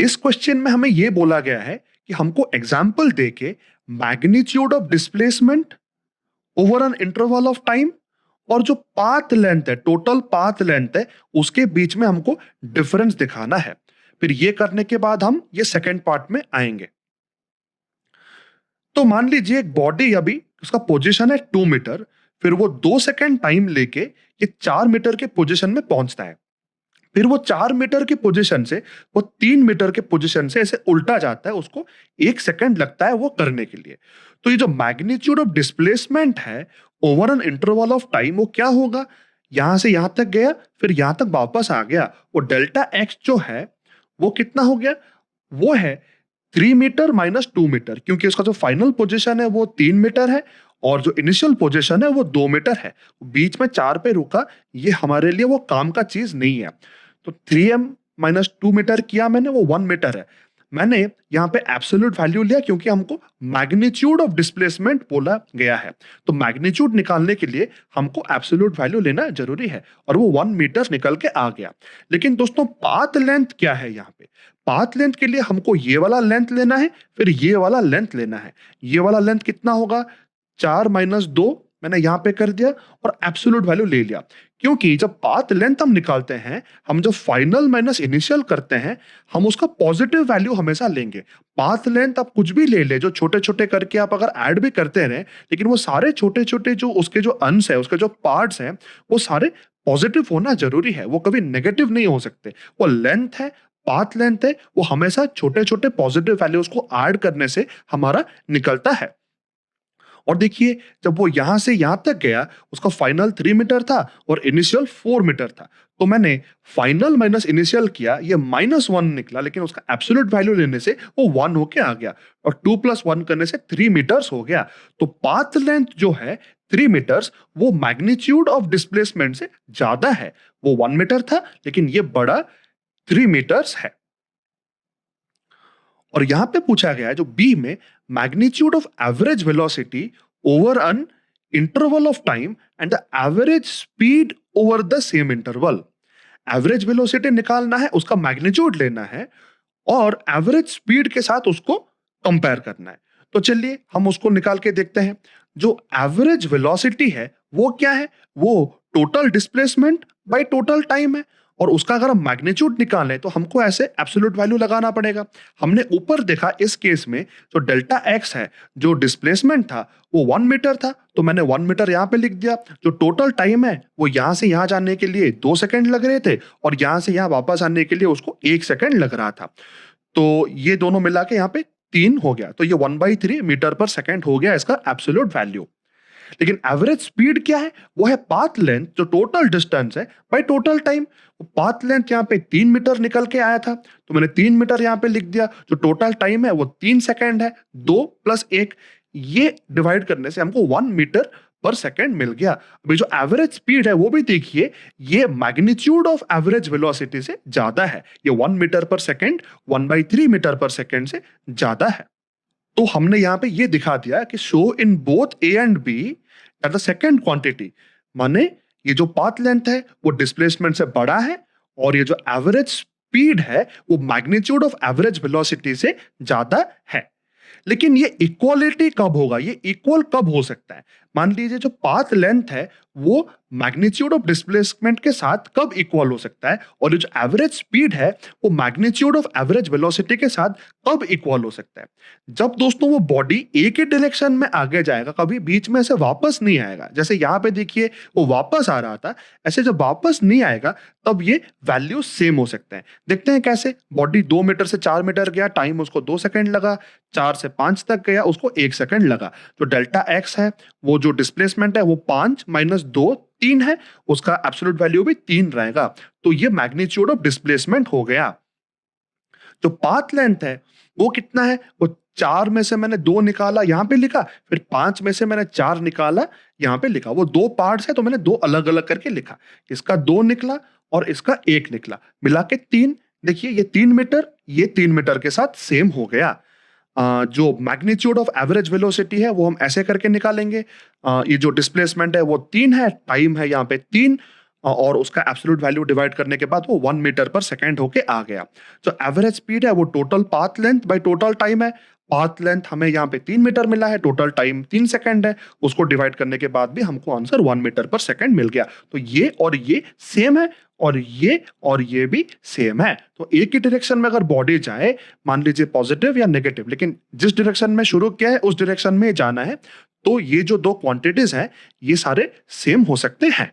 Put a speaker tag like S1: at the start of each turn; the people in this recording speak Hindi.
S1: इस क्वेश्चन में हमें ये बोला गया है कि हमको एग्जाम्पल देके magnitude of displacement over an interval of time और जो पाथ लेंथ है, टोटल पाथ लेंथ है, उसके बीच में हमको डिफरेंस दिखाना है। फिर ये करने के बाद हम ये सेकेंड पार्ट में आएंगे। तो मान लीजिए एक बॉडी, अभी उसका पोजीशन है 2 मीटर, फिर वो 2 सेकेंड टाइम लेके ये 4 मीटर के पोजीशन में पहुंचता है। फिर वो 4 मीटर की पोजीशन से वो 3 मीटर के पोजीशन से ऐसे उल्टा जाता है, उसको 1 सेकंड लगता है वो करने के लिए। तो ये जो मैग्नीट्यूड ऑफ डिस्प्लेसमेंट है over an interval of time, वो क्या होगा? यहां से यहां तक गया, फिर यहां तक वापस आ गया, वो डेल्टा एक्स जो है वो कितना हो गया? वो है 3 मीटर माइनस 2 मीटर, क्योंकि उसका जो फाइनल पोजीशन है वो 3 मीटर है और जो इनिशियल पोजीशन है वो 2 मीटर है। बीच में 4 पे रुका, ये हमारे लिए वो काम का चीज नहीं है। तो 3m माइनस 2 मीटर किया मैंने, वो 1 मीटर है। मैंने यहाँ पे एब्सोल्यूट वैल्यू लिया क्योंकि हमको मैग्नीट्यूड ऑफ डिस्प्लेसमेंट बोला गया है। तो मैग्नीट्यूड निकालने के लिए हमको एब्सोल्यूट वैल्यू लेना जरूरी है और वो 1 मीटर निकल के आ गया। लेकिन दोस्तों पाथ लेंथ क्या है यहाँ पे? पाथ लेंथ के लिए हमको ये वाला लेंथ लेना है, फिर ये वाला लेंथ लेना है। ये वाला लेंथ कितना होगा? 4 माइनस 2 मैंने यहां पे कर दिया और एब्सोल्यूट वैल्यू ले लिया। क्योंकि जब पाथ लेंथ हम निकालते हैं, हम जब फाइनल माइनस इनिशियल करते हैं, हम उसका पॉजिटिव वैल्यू हमेशा लेंगे। पाथ लेंथ आप कुछ भी ले ले, जो छोटे छोटे करके आप अगर ऐड भी करते रहे, लेकिन वो सारे छोटे छोटे जो उसके जो अंश है, उसके जो पार्ट्स हैं, वो सारे पॉजिटिव होना जरूरी है, वो कभी नेगेटिव नहीं हो सकते। वो लेंथ है, पाथ लेंथ है, वो हमेशा छोटे छोटे पॉजिटिव वैल्यूज को ऐड करने से हमारा निकलता है। और देखिए जब वो यहां से यहां तक गया, उसका फाइनल 3 मीटर था और इनिशियल 4 मीटर था। तो मैंने फाइनल माइनस इनिशियल किया, ये -1 निकला, लेकिन उसका एब्सोल्यूट वैल्यू लेने से वो 1 होके आ गया और 2 प्लस 1 करने से 3 मीटर्स हो गया। तो पाथ लेंथ जो है 3 मीटर्स, वो मैग्नीट्यूड ऑफ डिस्प्लेसमेंट से ज्यादा है। वो 1 मीटर था, लेकिन ये बड़ा 3 मीटर्स है। और यहां पे पूछा गया है जो बी में, magnitude of average velocity over an interval of time and the average speed over the same interval. Average velocity निकालना है, उसका मैग्नीट्यूड लेना है और एवरेज स्पीड के साथ उसको कंपेयर करना है। तो चलिए हम उसको निकाल के देखते हैं। जो एवरेज वेलोसिटी है वो क्या है? वो total displacement by total time है और उसका अगर हम मैग्नीट्यूड निकालें तो हमको ऐसे एब्सोल्यूट वैल्यू लगाना पड़ेगा। हमने ऊपर देखा इस केस में जो डेल्टा एक्स है, जो डिस्प्लेसमेंट था वो 1 मीटर था, तो मैंने 1 मीटर यहाँ पे लिख दिया। जो टोटल टाइम है वो यहाँ से यहाँ जाने के लिए 2 सेकंड लग रहे थे और यहाँ से यहाँ वापस आने के लिए उसको 1 सेकंड लग रहा था। तो ये दोनों मिला के यहाँ पे 3 हो गया, तो ये 1/3 मीटर पर सेकंड हो गया इसका एब्सोल्यूट वैल्यू। लेकिन एवरेज स्पीड क्या है? वो है पाथ लेंथ, जो टोटल डिस्टेंस है by total time. Path length यहाँ पे 3 मीटर निकल के आया था, तो मैंने 3 मीटर यहाँ पे लिख दिया। जो टोटल टाइम है वो 3 सेकंड है, 2 प्लस 1, ये डिवाइड करने से हमको 1 मीटर पर सेकंड मिल गया। अभी जो एवरेज स्पीड है वो भी देखिए, ये मैग्नीट्यूड ऑफ एवरेज वेलोसिटी से ज्यादा है। ये 1 मीटर पर सेकंड 1/3 मीटर पर सेकंड से ज्यादा है। तो हमने यहाँ पे ये दिखा दिया कि show in both A and B that the second quantity, माने ये जो पाथ लेंथ है वो डिस्प्लेसमेंट से बड़ा है और ये जो एवरेज स्पीड है वो मैग्नीट्यूड ऑफ एवरेज वेलोसिटी से ज्यादा है। लेकिन ये इक्वालिटी कब होगा? ये इक्वल कब हो सकता है? मान लीजिए जो पाथ लेंथ है वो मैग्नीट्यूड ऑफ डिस्प्लेसमेंट के साथ कब इक्वल हो सकता है, और ये जो एवरेज स्पीड है वो मैग्नीट्यूड ऑफ एवरेज वेलोसिटी के साथ कब इक्वल हो सकता है? जब दोस्तों वो बॉडी एक ही डायरेक्शन में आगे जाएगा, कभी बीच में से वापस नहीं आएगा। जैसे यहाँ पे देखिए वो वापस आ रहा था, ऐसे जब वापस नहीं आएगा तब ये वैल्यू सेम हो सकते हैं। देखते हैं कैसे। बॉडी 2 मीटर से 4 मीटर गया, टाइम उसको 2 सेकंड लगा, 4 से 5 तक गया, उसको 1 सेकंड लगा। जो डेल्टा एक्स है, वो जो डिस्प्लेसमेंट है वो 5 माइनस 2 3 है, उसका एब्सोल्यूट वैल्यू भी 3 रहेगा। तो ये मैग्नीट्यूड ऑफ डिस्प्लेसमेंट हो गया। जो पाथ लेंथ है वो कितना है? वो 4 में से मैंने 2 निकाला, यहां पे लिखा, फिर 5 में से मैंने 4 निकाला, यहां पे लिखा। वो 2 पार्ट्स है तो मैंने 2 अलग अलग करके लिखा। इसका 2 निकला और इसका 1 निकला, मिला के 3। देखिए ये 3 मीटर, ये 3 मीटर के साथ सेम हो गया। जो मैग्नीट्यूड ऑफ एवरेज वेलोसिटी है वो हम ऐसे करके निकालेंगे। ये जो डिस्प्लेसमेंट है वो 3 है, टाइम है यहाँ पे 3, और उसका एब्सोल्यूट वैल्यू डिवाइड करने के बाद वो 1 मीटर पर सेकंड होके आ गया। जो एवरेज स्पीड है वो total path length by total time है। पाथ लेंथ हमें यहाँ पे 3 मीटर मिला है, टोटल टाइम 3 सेकंड है। उसको डिवाइड करने के बाद भी हमको आंसर 1 मीटर पर सेकंड मिल गया। तो ये और ये सेम है और ये भी सेम है। तो एक ही डायरेक्शन में अगर बॉडी जाए, मान लीजिए पॉजिटिव या नेगेटिव, लेकिन जिस डायरेक्शन में शुरू किया है उस डायरेक्शन में जाना है, तो ये जो दो क्वांटिटीज हैं ये सारे सेम हो सकते हैं।